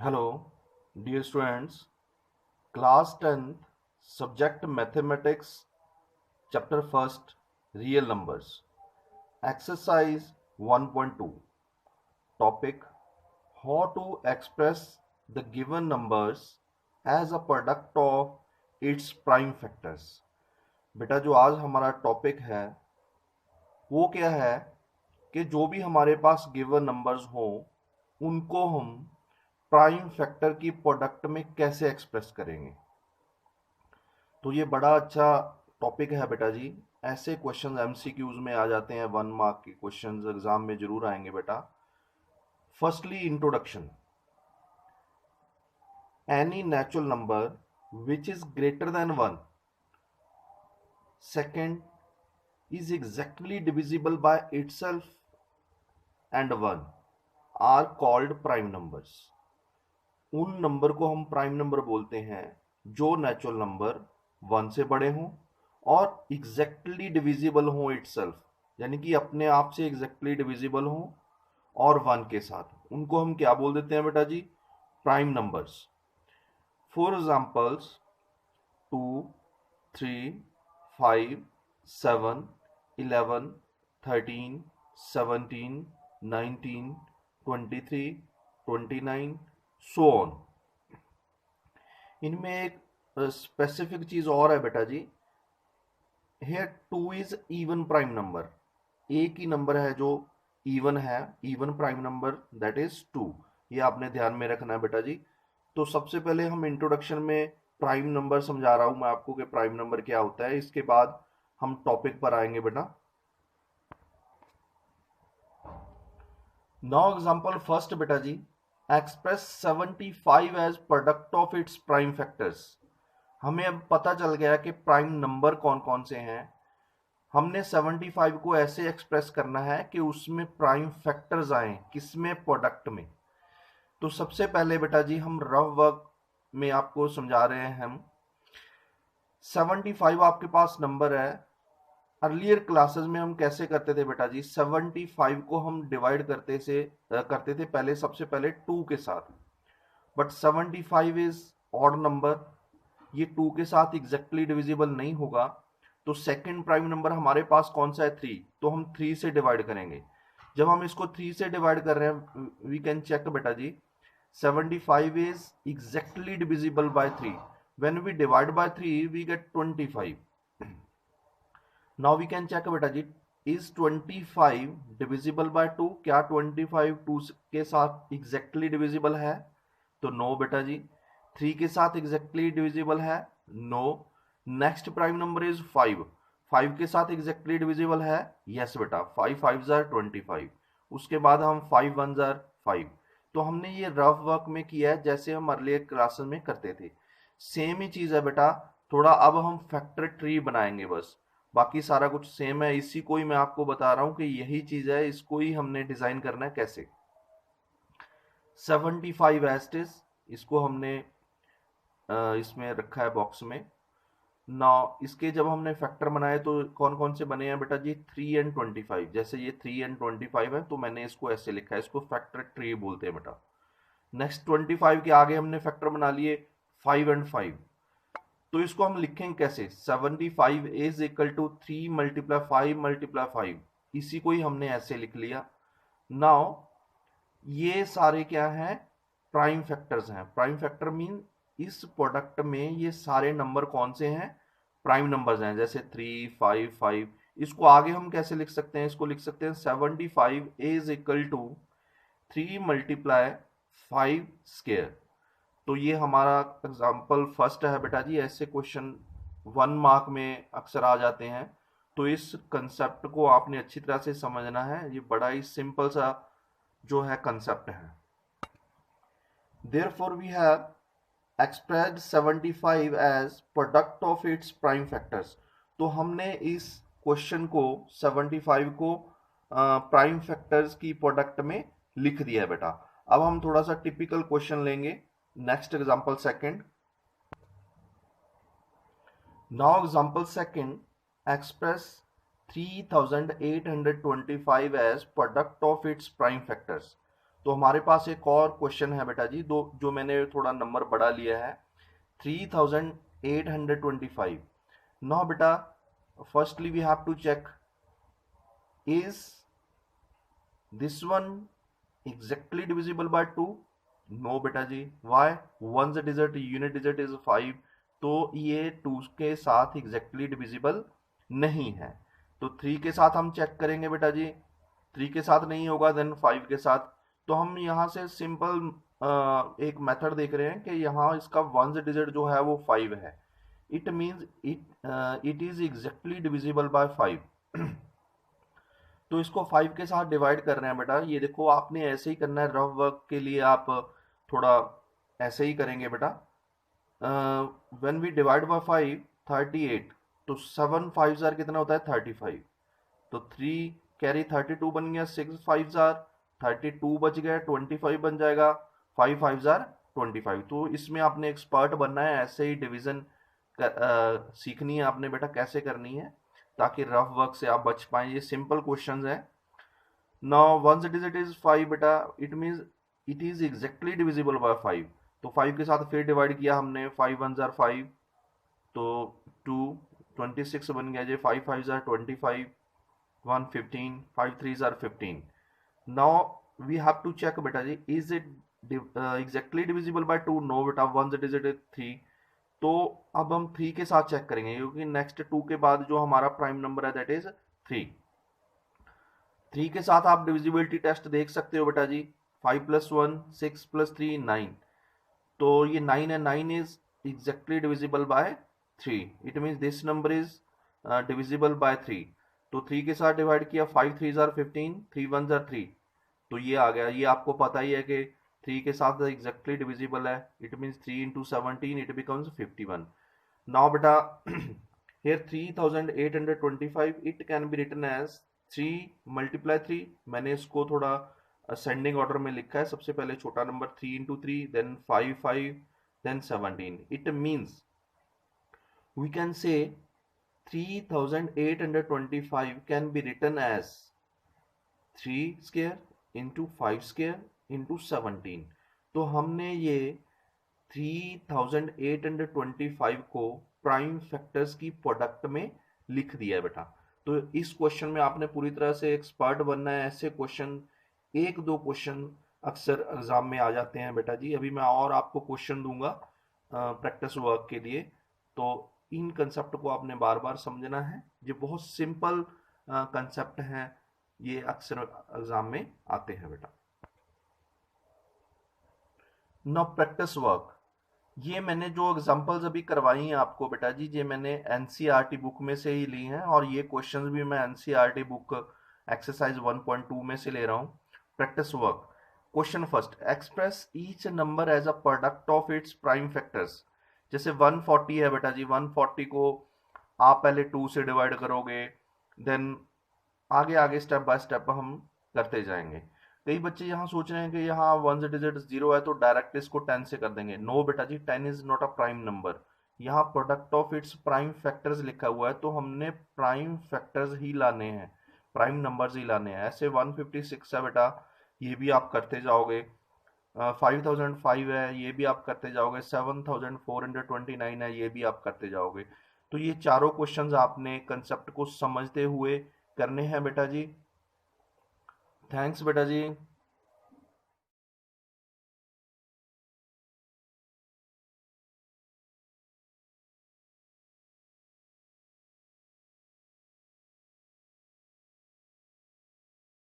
Hello, dear students. Class 10th, subject Mathematics, chapter 1st, Real Numbers. Exercise 1.2. Topic: How to express the given numbers as a product of its prime factors. बेटा जो आज हमारा topic है वो क्या है कि जो भी हमारे पास गिवन नंबर्स हो उनको हम प्राइम फैक्टर की प्रोडक्ट में कैसे एक्सप्रेस करेंगे। तो ये बड़ा अच्छा टॉपिक है बेटा जी। ऐसे क्वेश्चंस एमसीक्यूज में आ जाते हैं, 1 मार्क के क्वेश्चंस एग्जाम में जरूर आएंगे बेटा। Firstly introduction. Any natural number which is greater than 1, second is exactly divisible by itself and 1 are called prime numbers. उन नंबर को हम प्राइम नंबर बोलते हैं जो नेचुरल नंबर 1 से बड़े हों और एग्जैक्टली डिविजिबल हों इटसेल्फ, यानी कि अपने आप से एग्जैक्टली डिविजिबल हों और 1 के साथ, उनको हम क्या बोल देते हैं बेटा जी? Prime numbers. For examples 2, 3, 5, 7, 11, 13, 17, 19, 23, 29, so on. इनमें एक स्पेसिफिक चीज और है बेटा जी। Here 2 is even prime number. एक ही नंबर है जो इवन है, even prime number, that is 2। ये आपने ध्यान में रखना है बेटा जी। तो सबसे पहले हम इंट्रोडक्शन में प्राइम नंबर समझा रहा हूं मैं आपको कि प्राइम नंबर क्या होता है, इसके बाद हम टॉपिक पर आएंगे बेटा। नाउ एग्जांपल फर्स्ट बेटा जी, express 75 as product of its prime factors. हमें अब पता चल गया कि प्राइम नंबर कौन कौन से हैं। हमने 75 को ऐसे एक्सप्रेस करना है कि उसमें प्राइम फैक्टर्स आए, किसमें? प्रोडक्ट में। तो सबसे पहले बेटा जी हम रफ वर्क में आपको समझा रहे हैं। हम 75 आपके पास नंबर है। अर्लियर क्लासेस में हम कैसे करते थे बेटा जी? 75 को हम डिवाइड करते थे पहले, सबसे पहले 2 के साथ। बट 75 इज ऑड नंबर, ये 2 के साथ एग्जैक्टली डिविजिबल नहीं होगा। तो सेकंड प्राइम नंबर हमारे पास कौन सा है? 3। तो हम 3 से डिवाइड करेंगे। जब हम इसको 3 से डिवाइड कर रहे हैं, वी कैन चेक बेटा जी, 75 is exactly divisible by 3. When we divide by 3, we get 25. Now we can check बेटा जी, is 25 divisible by 2? क्या 25 2 के साथ exactly divisible है? तो no बेटा जी। 3 के साथ exactly divisible है? No. Next prime number is 5. 5 के साथ exactly divisible है? Yes बेटा। 5 5s are 25। उसके बाद हम 5 1s are 5। तो हमने ये रफ वर्क में किया है जैसे हम अर्लियर क्लासेस में करते थे। सेम ही चीज है बेटा, थोड़ा अब हम फैक्टर ट्री बनाएंगे बस, बाकी सारा कुछ सेम है। इसी को ही मैं आपको बता रहा हूं कि यही चीज है, इसको ही हमने डिजाइन करना है कैसे। 75 एस्टिस, इसको हमने इसमें रखा है बॉक्स में। ना इसके जब हमने फैक्टर बनाए तो कौन कौन से बने हैं बेटा जी? 3 एंड 25। जैसे ये 3 एंड 25 है तो मैंने इसको ऐसे लिखा है, इसको फैक्टर ट्री बोलते हैं बेटा। नेक्स्ट 25 के आगे हमने फैक्टर बना लिए 5 एंड 5। तो इसको हम लिखेंगे कैसे? 75 is equal to 3 multiply 5 multiply 5। इसी को ही हमने ऐसे लिख लिया। नाउ ये सारे क्या हैं? प्राइम फैक्टर्स हैं। प्राइम फैक्टर मीन इस प्रोडक्ट में ये सारे नंबर कौन से हैं? प्राइम नंबर्स हैं, जैसे 3 5 5। इसको आगे हम कैसे लिख सकते हैं? इसको लिख सकते हैं 75 is equal to 3 multiply 5 square. तो ये हमारा एग्जाम्पल फर्स्ट है बेटा जी। ऐसे क्वेश्चन 1 मार्क में अक्सर आ जाते हैं, तो इस कंसेप्ट को आपने अच्छी तरह से समझना है। ये बड़ा ही सिंपल सा जो है कंसेप्ट है। Therefore we have expressed 75 as product of its prime factors. तो हमने इस क्वेश्चन को 75 को प्राइम फैक्टर्स की प्रोडक्ट में लिख दिया है बेटा। अब हम थोड़ा सा टिपिकल क्वेश्चन लेंगे। Next example second. Now example second, express 3825 as product of its prime factors. तो हमारे पास एक और क्वेश्चन है बेटा जी, दो जो मैंने थोड़ा नंबर बड़ा लिया है, 3825। नाउ बेटा firstly we have to check, is this one exactly divisible by 2? No बेटा जी, why? One digit unit digit is 5, तो ये 2 के साथ एग्जैक्टली डिविजिबल नहीं है। तो 3 के साथ हम चेक करेंगे बेटा जी, 3 के साथ नहीं होगा, देन 5 के साथ। तो हम यहाँ से सिंपल एक मेथड देख रहे हैं कि यहाँ इसका वन डिजिट जो है वो 5 है, it means it is exactly divisible bye 5। तो इसको 5 के साथ डिवाइड कर रहे हैं बेटा, ये देखो आपने ऐसे ही करना है, रफ वर्क के लिए आप थोड़ा ऐसे ही करेंगे बेटा। व्हेन वी डिवाइड बाय 5, 38, तो 7 5 जार कितना होता है 35, तो 3 कैरी 32 बन गया, 6 5 जार 32 बच गया, 25 बन जाएगा, 5 5 जार 25। तो इसमें आपने एक्सपर्ट बनना है, ऐसे ही डिवीजन सीखनी है आपने बेटा कैसे करनी है, ताकि रफ वर्क से आप बच पाए। ये सिंपल क्वेश्चंस है। नाउ वन डिजिट इज 5 बेटा, it means it is exactly divisible bye 5। तो 5 के साथ फिर डिवाइड किया हमने, 5 1 जार 5, तो 2 26 बन गया जी, 5 5 जार 25, 1 15, 5 3 जार 15। Now we have to check बेटा जी, is it exactly divisible by 2? No बेटा, वन डिजिट इज 3। तो अब हम 3 के साथ चेक करेंगे, क्योंकि नेक्स्ट 2 के बाद जो हमारा प्राइम नंबर है दैट इज 3। 3 के साथ आप डिविजिबिलिटी टेस्ट देख सकते हो बेटा जी, 5 + 1 6 + 3 9, तो ये 9 है, 9 is exactly divisible bye 3, it means this number is divisible by 3। तो 3 के साथ डिवाइड किया, 5 3 जार 15, 3 1 जार 3, तो ये आ गया। ये आपको पता ही है कि 3 के साथ एग्जैक्टली डिविजिबल है, it means 3 × 17 it becomes 51। Now बेटा here 3825 it can be written as 3 × 3। मैंने इसको थोड़ा असेंडिंग ऑर्डर में लिखा है, सबसे पहले छोटा number 3 × 3, then 5 5, then 17। It means we can say 3825 can be written as 3 square into 5 square into 17। तो हमने ये 3825 को प्राइम फैक्टर्स की प्रोडक्ट में लिख दिया है बेटा। तो इस क्वेश्चन में आपने पूरी तरह से एक्सपर्ट बनना है। ऐसे क्वेश्चन, एक दो क्वेश्चन अक्सर एग्जाम में आ जाते हैं बेटा जी। अभी मैं और आपको क्वेश्चन दूंगा प्रैक्टिस वर्क के लिए, तो इन कंसेप्ट को आपने बार बार समझना है। ये बहुत सिंपल कंसेप्ट हैं, ये अक्सर एग्जाम में आते हैं बेटा। नाउ प्रैक्टिस वर्क, ये मैंने जो एग्जांपल्स अभी करवाई हैं आपको बेटा जी, ये मैंने एनसीईआरटी बुक में से ही ली हैं, और ये क्वेश्चंस भी मैं एनसीईआरटी बुक एक्सरसाइज 1.2 में से ले रहा हूँ। Practice work, question first, express each number as a product of its prime factors. जैसे 140 है बेटा जी, 140 को आप पहले 2 से डिवाइड करोगे, देन आगे आगे स्टेप बाय स्टेप हम करते जाएंगे। कई बच्चे यहाँ सोच रहे हैं कि यहाँ वन डिजिट 0 है तो डायरेक्ट इसको 10 से कर देंगे। नो बेटा जी, 10 is not a prime number. यहाँ product of its prime factors लिखा हुआ है, तो हमने प्राइम फैक्टर्स ही लाने हैं, प्राइम नंबर्स ही लाने हैं। ऐसे 156 है बेटा, ये भी आप करते जाओगे। 5005 है, ये भी आप करते जाओगे। 7429 है, ये भी आप करते जाओगे। तो ये चारों क्वेश्चंस आपने कंसेप्ट को समझते हुए करने हैं बेटा जी। थैंक्स बेटा जी।